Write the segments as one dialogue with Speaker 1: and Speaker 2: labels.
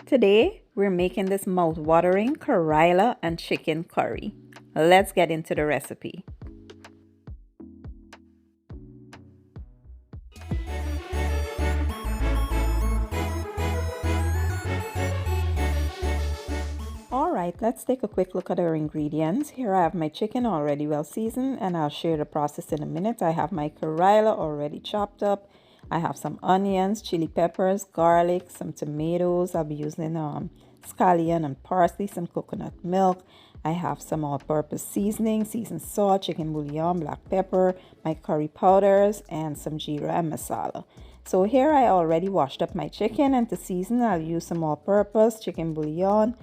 Speaker 1: Today, we're making this mouth-watering Karela and chicken curry. Let's get into the recipe. Alright, let's take a quick look at our ingredients. Here I have my chicken already well seasoned, and I'll share the process in a minute. I have my Karela already chopped up. I have some onions, chili peppers, garlic, some tomatoes. I'll be using scallion and parsley, some coconut milk. I have some all-purpose seasoning, seasoned salt, chicken bouillon, black pepper, my curry powders, and some geera and masala. So here I already washed up my chicken, and to season I'll use some all-purpose chicken bouillon,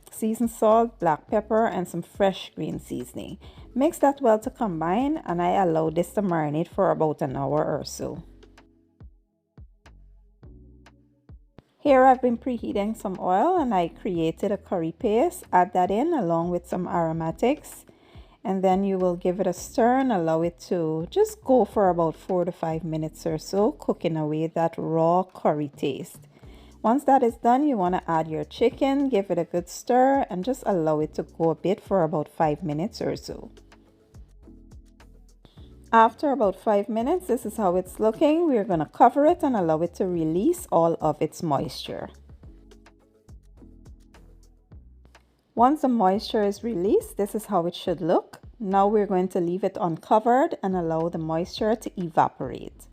Speaker 1: seasoned salt, black pepper, and some fresh green seasoning. Mix that well to combine, and I allow this to marinate for about an hour or so. Here I've been preheating some oil, and I created a curry paste. Add that in along with some aromatics, and then you will give it a stir and allow it to just go for about 4 to 5 minutes or so, cooking away that raw curry taste. Once that is done, you want to add your chicken, give it a good stir, and just allow it to go a bit for about 5 minutes or so. After about 5 minutes, this is how it's looking. We're going to cover it and allow it to release all of its moisture. Once the moisture is released, this is how it should look. Now we're going to leave it uncovered and allow the moisture to evaporate.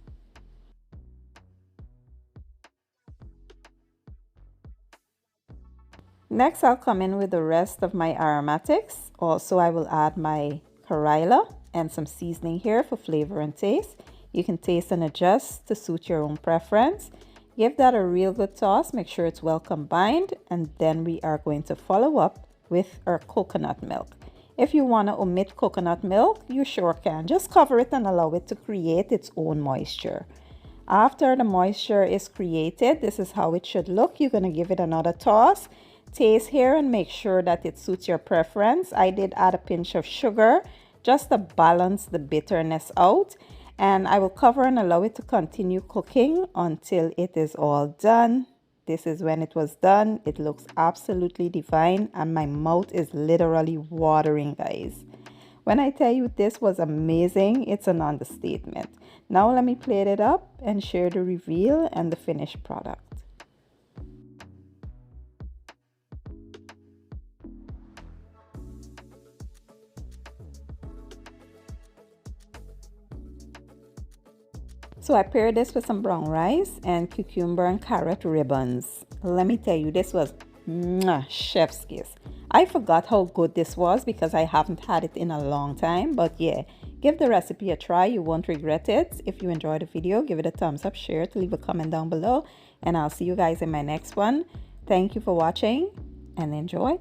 Speaker 1: Next, I'll come in with the rest of my aromatics. Also, I will add my Karela and some seasoning here for flavor and taste. You can taste and adjust to suit your own preference. Give that a real good toss, make sure it's well combined, and then we are going to follow up with our coconut milk. If you want to omit coconut milk, you sure can. Just cover it and allow it to create its own moisture. After the moisture is created, this is how it should look. You're going to give it another toss. Taste here and make sure that it suits your preference. I did add a pinch of sugar just to balance the bitterness out, and I will cover and allow it to continue cooking until it is all done. This is when it was done. It looks absolutely divine, and my mouth is literally watering, guys. When I tell you this was amazing, it's an understatement. Now let me plate it up and share the reveal and the finished product. So I paired this with some brown rice and cucumber and carrot ribbons. Let me tell you, this was chef's kiss. I forgot how good this was because I haven't had it in a long time. But yeah, give the recipe a try. You won't regret it. If you enjoyed the video, give it a thumbs up, share it, leave a comment down below. And I'll see you guys in my next one. Thank you for watching and enjoy.